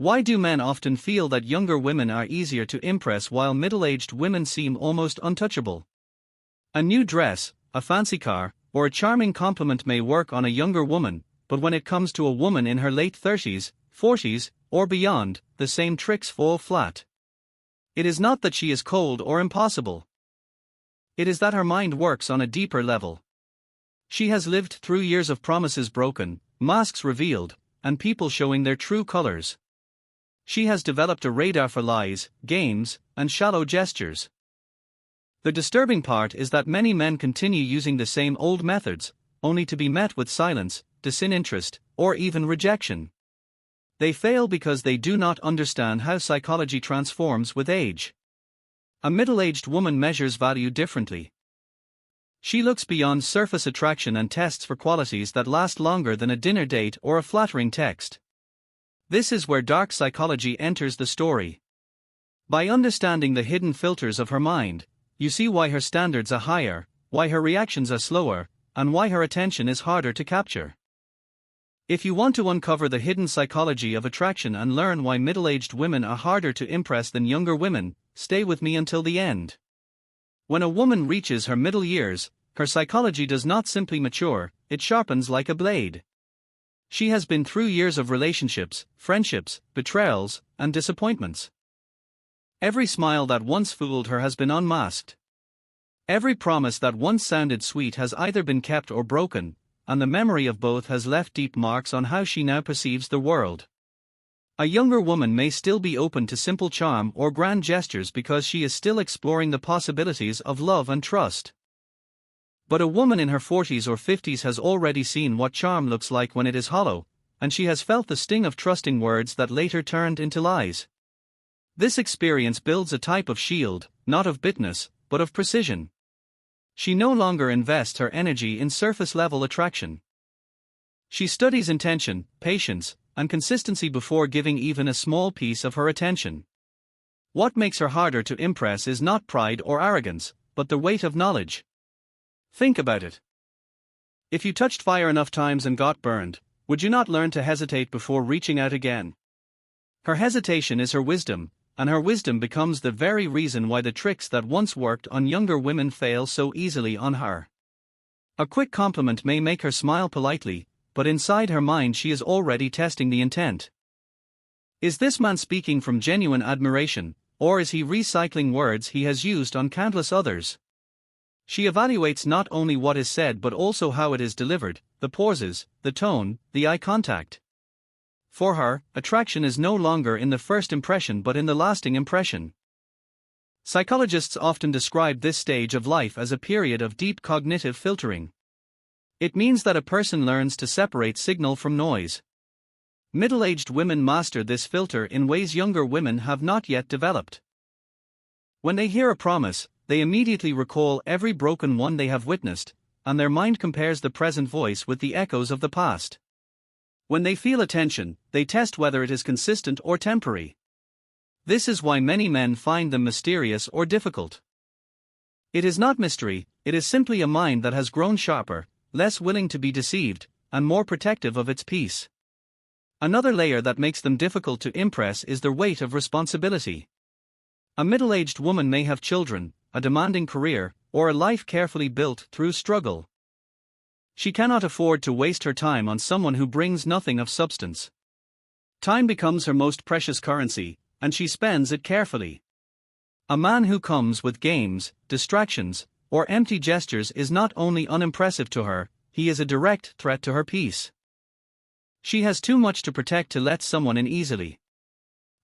Why do men often feel that younger women are easier to impress while middle-aged women seem almost untouchable? A new dress, a fancy car, or a charming compliment may work on a younger woman, but when it comes to a woman in her late 30s, 40s, or beyond, the same tricks fall flat. It is not that she is cold or impossible. It is that her mind works on a deeper level. She has lived through years of promises broken, masks revealed, and people showing their true colors. She has developed a radar for lies, games, and shallow gestures. The disturbing part is that many men continue using the same old methods, only to be met with silence, disinterest, or even rejection. They fail because they do not understand how psychology transforms with age. A middle-aged woman measures value differently. She looks beyond surface attraction and tests for qualities that last longer than a dinner date or a flattering text. This is where dark psychology enters the story. By understanding the hidden filters of her mind, you see why her standards are higher, why her reactions are slower, and why her attention is harder to capture. If you want to uncover the hidden psychology of attraction and learn why middle-aged women are harder to impress than younger women, stay with me until the end. When a woman reaches her middle years, her psychology does not simply mature, it sharpens like a blade. She has been through years of relationships, friendships, betrayals, and disappointments. Every smile that once fooled her has been unmasked. Every promise that once sounded sweet has either been kept or broken, and the memory of both has left deep marks on how she now perceives the world. A younger woman may still be open to simple charm or grand gestures because she is still exploring the possibilities of love and trust. But a woman in her 40s or 50s has already seen what charm looks like when it is hollow, and she has felt the sting of trusting words that later turned into lies. This experience builds a type of shield, not of bitterness, but of precision. She no longer invests her energy in surface-level attraction. She studies intention, patience, and consistency before giving even a small piece of her attention. What makes her harder to impress is not pride or arrogance, but the weight of knowledge. Think about it. If you touched fire enough times and got burned, would you not learn to hesitate before reaching out again? Her hesitation is her wisdom, and her wisdom becomes the very reason why the tricks that once worked on younger women fail so easily on her. A quick compliment may make her smile politely, but inside her mind she is already testing the intent. Is this man speaking from genuine admiration, or is he recycling words he has used on countless others? She evaluates not only what is said but also how it is delivered, the pauses, the tone, the eye contact. For her, attraction is no longer in the first impression but in the lasting impression. Psychologists often describe this stage of life as a period of deep cognitive filtering. It means that a person learns to separate signal from noise. Middle-aged women master this filter in ways younger women have not yet developed. When they hear a promise, they immediately recall every broken one they have witnessed, and their mind compares the present voice with the echoes of the past. When they feel attention, they test whether it is consistent or temporary. This is why many men find them mysterious or difficult. It is not mystery, it is simply a mind that has grown sharper, less willing to be deceived, and more protective of its peace. Another layer that makes them difficult to impress is the weight of responsibility. A middle-aged woman may have children, a demanding career, or a life carefully built through struggle. She cannot afford to waste her time on someone who brings nothing of substance. Time becomes her most precious currency, and she spends it carefully. A man who comes with games, distractions, or empty gestures is not only unimpressive to her, he is a direct threat to her peace. She has too much to protect to let someone in easily.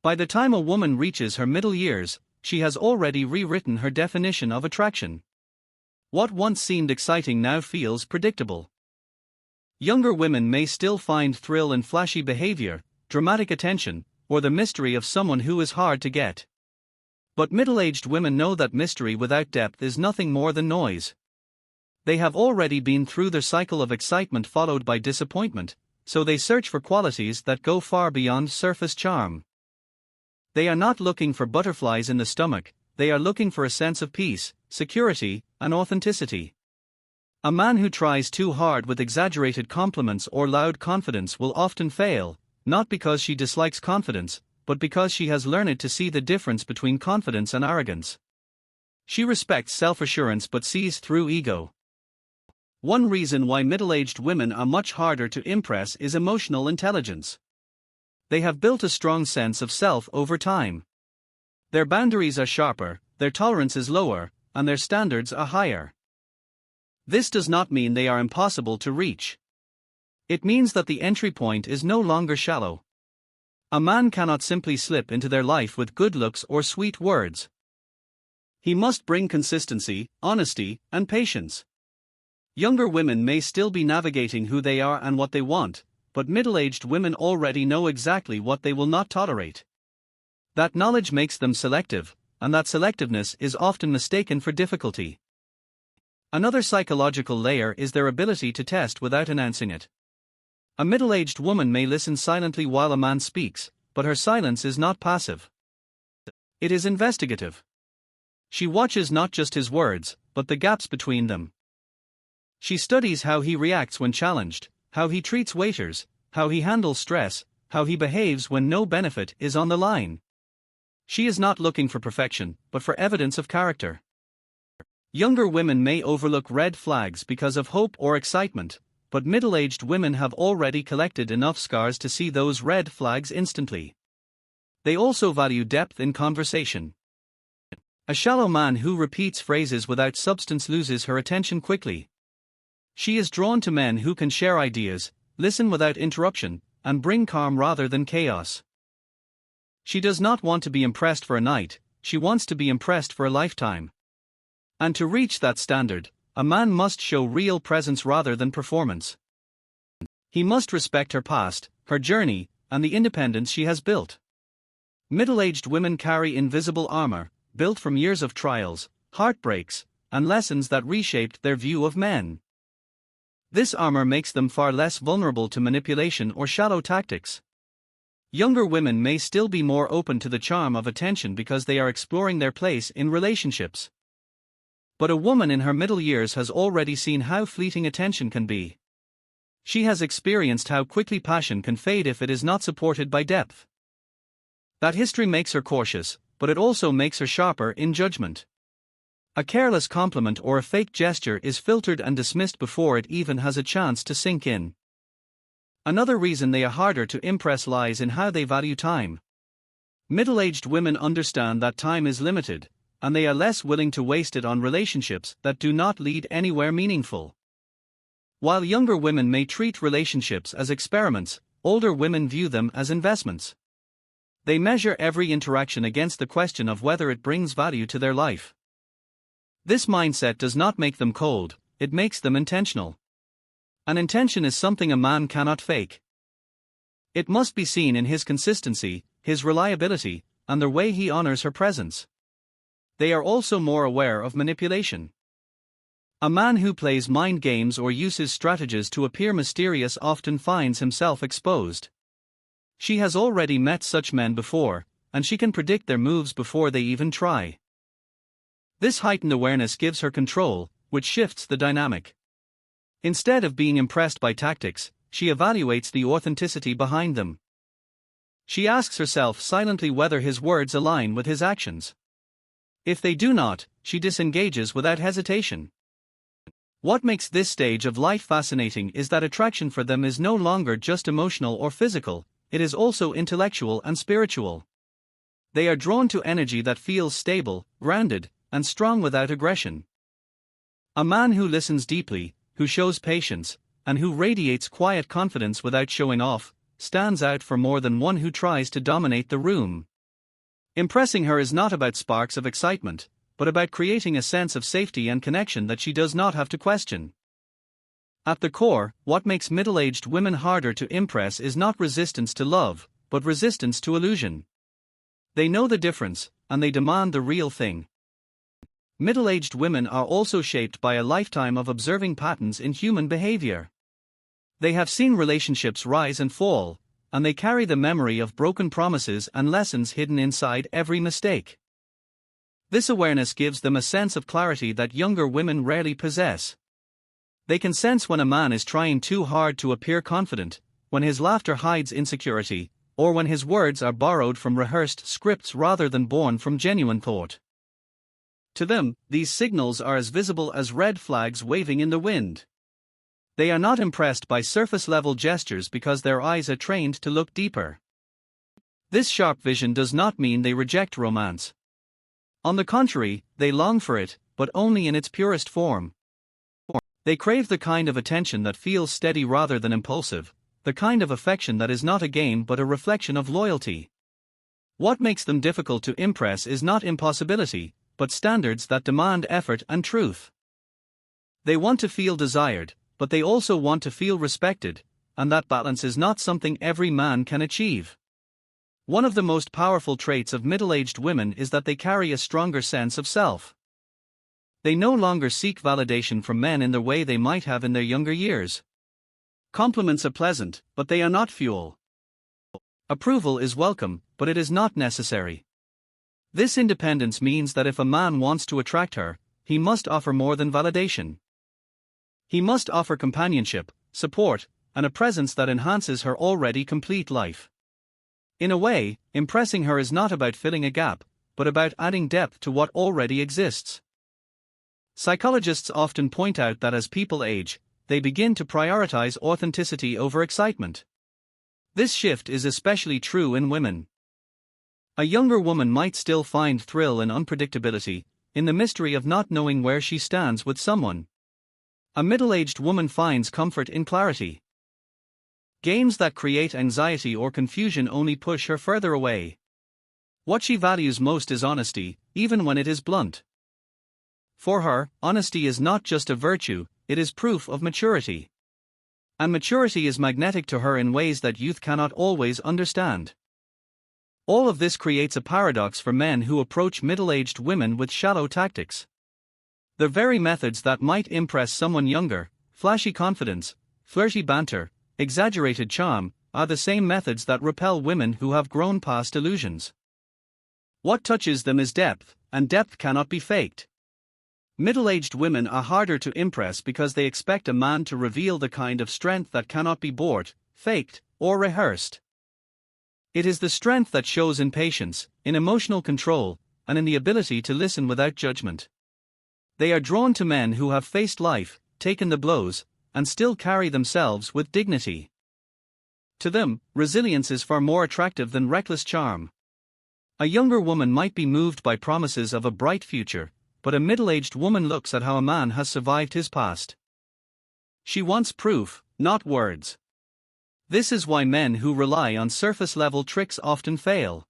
By the time a woman reaches her middle years, she has already rewritten her definition of attraction. What once seemed exciting now feels predictable. Younger women may still find thrill in flashy behavior, dramatic attention, or the mystery of someone who is hard to get. But middle-aged women know that mystery without depth is nothing more than noise. They have already been through their cycle of excitement followed by disappointment, so they search for qualities that go far beyond surface charm. They are not looking for butterflies in the stomach, they are looking for a sense of peace, security, and authenticity. A man who tries too hard with exaggerated compliments or loud confidence will often fail, not because she dislikes confidence, but because she has learned to see the difference between confidence and arrogance. She respects self-assurance but sees through ego. One reason why middle-aged women are much harder to impress is emotional intelligence. They have built a strong sense of self over time. Their boundaries are sharper, their tolerance is lower, and their standards are higher. This does not mean they are impossible to reach. It means that the entry point is no longer shallow. A man cannot simply slip into their life with good looks or sweet words. He must bring consistency, honesty, and patience. Younger women may still be navigating who they are and what they want, but middle-aged women already know exactly what they will not tolerate. That knowledge makes them selective, and that selectiveness is often mistaken for difficulty. Another psychological layer is their ability to test without announcing it. A middle-aged woman may listen silently while a man speaks, but her silence is not passive. It is investigative. She watches not just his words, but the gaps between them. She studies how he reacts when challenged, how he treats waiters, how he handles stress, how he behaves when no benefit is on the line. She is not looking for perfection, but for evidence of character. Younger women may overlook red flags because of hope or excitement, but middle-aged women have already collected enough scars to see those red flags instantly. They also value depth in conversation. A shallow man who repeats phrases without substance loses her attention quickly. She is drawn to men who can share ideas, listen without interruption, and bring calm rather than chaos. She does not want to be impressed for a night, she wants to be impressed for a lifetime. And to reach that standard, a man must show real presence rather than performance. He must respect her past, her journey, and the independence she has built. Middle-aged women carry invisible armor, built from years of trials, heartbreaks, and lessons that reshaped their view of men. This armor makes them far less vulnerable to manipulation or shallow tactics. Younger women may still be more open to the charm of attention because they are exploring their place in relationships. But a woman in her middle years has already seen how fleeting attention can be. She has experienced how quickly passion can fade if it is not supported by depth. That history makes her cautious, but it also makes her sharper in judgment. A careless compliment or a fake gesture is filtered and dismissed before it even has a chance to sink in. Another reason they are harder to impress lies in how they value time. Middle-aged women understand that time is limited, and they are less willing to waste it on relationships that do not lead anywhere meaningful. While younger women may treat relationships as experiments, older women view them as investments. They measure every interaction against the question of whether it brings value to their life. This mindset does not make them cold, it makes them intentional. An intention is something a man cannot fake. It must be seen in his consistency, his reliability, and the way he honors her presence. They are also more aware of manipulation. A man who plays mind games or uses strategies to appear mysterious often finds himself exposed. She has already met such men before, and she can predict their moves before they even try. This heightened awareness gives her control, which shifts the dynamic. Instead of being impressed by tactics, she evaluates the authenticity behind them. She asks herself silently whether his words align with his actions. If they do not, she disengages without hesitation. What makes this stage of life fascinating is that attraction for them is no longer just emotional or physical, it is also intellectual and spiritual. They are drawn to energy that feels stable, grounded, and strong without aggression. A man who listens deeply, who shows patience, and who radiates quiet confidence without showing off, stands out for more than one who tries to dominate the room. Impressing her is not about sparks of excitement, but about creating a sense of safety and connection that she does not have to question. At the core, what makes middle-aged women harder to impress is not resistance to love, but resistance to illusion. They know the difference, and they demand the real thing. Middle-aged women are also shaped by a lifetime of observing patterns in human behavior. They have seen relationships rise and fall, and they carry the memory of broken promises and lessons hidden inside every mistake. This awareness gives them a sense of clarity that younger women rarely possess. They can sense when a man is trying too hard to appear confident, when his laughter hides insecurity, or when his words are borrowed from rehearsed scripts rather than born from genuine thought. To them, these signals are as visible as red flags waving in the wind. They are not impressed by surface-level gestures because their eyes are trained to look deeper. This sharp vision does not mean they reject romance. On the contrary, they long for it, but only in its purest form. They crave the kind of attention that feels steady rather than impulsive, the kind of affection that is not a game but a reflection of loyalty. What makes them difficult to impress is not impossibility, but standards that demand effort and truth. They want to feel desired, but they also want to feel respected, and that balance is not something every man can achieve. One of the most powerful traits of middle-aged women is that they carry a stronger sense of self. They no longer seek validation from men in the way they might have in their younger years. Compliments are pleasant, but they are not fuel. Approval is welcome, but it is not necessary. This independence means that if a man wants to attract her, he must offer more than validation. He must offer companionship, support, and a presence that enhances her already complete life. In a way, impressing her is not about filling a gap, but about adding depth to what already exists. Psychologists often point out that as people age, they begin to prioritize authenticity over excitement. This shift is especially true in women. A younger woman might still find thrill in unpredictability, in the mystery of not knowing where she stands with someone. A middle-aged woman finds comfort in clarity. Games that create anxiety or confusion only push her further away. What she values most is honesty, even when it is blunt. For her, honesty is not just a virtue, it is proof of maturity. And maturity is magnetic to her in ways that youth cannot always understand. All of this creates a paradox for men who approach middle-aged women with shallow tactics. The very methods that might impress someone younger, flashy confidence, flirty banter, exaggerated charm, are the same methods that repel women who have grown past illusions. What touches them is depth, and depth cannot be faked. Middle-aged women are harder to impress because they expect a man to reveal the kind of strength that cannot be bought, faked, or rehearsed. It is the strength that shows in patience, in emotional control, and in the ability to listen without judgment. They are drawn to men who have faced life, taken the blows, and still carry themselves with dignity. To them, resilience is far more attractive than reckless charm. A younger woman might be moved by promises of a bright future, but a middle-aged woman looks at how a man has survived his past. She wants proof, not words. This is why men who rely on surface-level tricks often fail.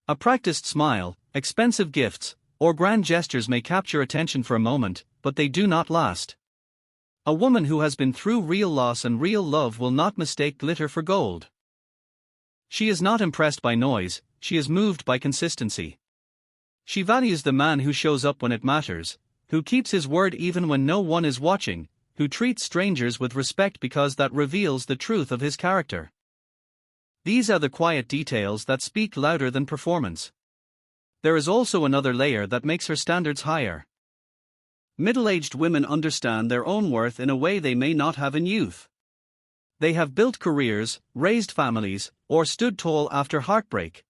A practiced smile, expensive gifts, or grand gestures may capture attention for a moment, but they do not last. A woman who has been through real loss and real love will not mistake glitter for gold. She is not impressed by noise, she is moved by consistency. She values the man who shows up when it matters, who keeps his word even when no one is watching, who treats strangers with respect because that reveals the truth of his character. These are the quiet details that speak louder than performance. There is also another layer that makes her standards higher. Middle-aged women understand their own worth in a way they may not have in youth. They have built careers, raised families, or stood tall after heartbreak.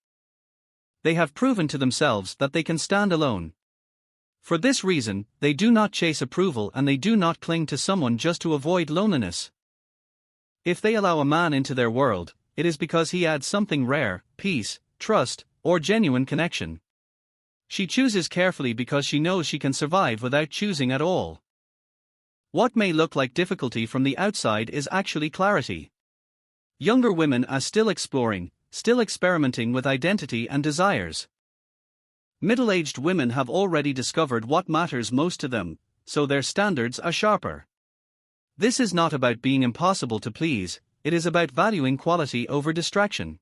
They have proven to themselves that they can stand alone. For this reason, they do not chase approval and they do not cling to someone just to avoid loneliness. If they allow a man into their world, it is because he adds something rare, peace, trust, or genuine connection. She chooses carefully because she knows she can survive without choosing at all. What may look like difficulty from the outside is actually clarity. Younger women are still exploring, still experimenting with identity and desires. Middle-aged women have already discovered what matters most to them, so their standards are sharper. This is not about being impossible to please, it is about valuing quality over distraction.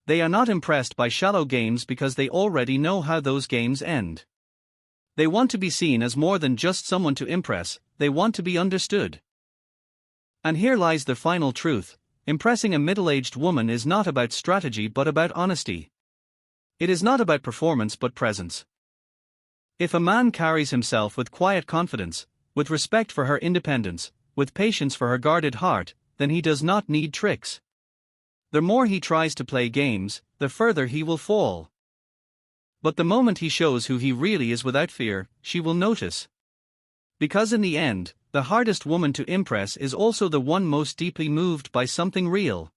They are not impressed by shallow games because they already know how those games end. They want to be seen as more than just someone to impress, they want to be understood. And here lies the final truth: impressing a middle-aged woman is not about strategy but about honesty. It is not about performance but presence. If a man carries himself with quiet confidence, with respect for her independence, with patience for her guarded heart, then he does not need tricks. The more he tries to play games, the further he will fall. But the moment he shows who he really is without fear, she will notice. Because in the end, the hardest woman to impress is also the one most deeply moved by something real.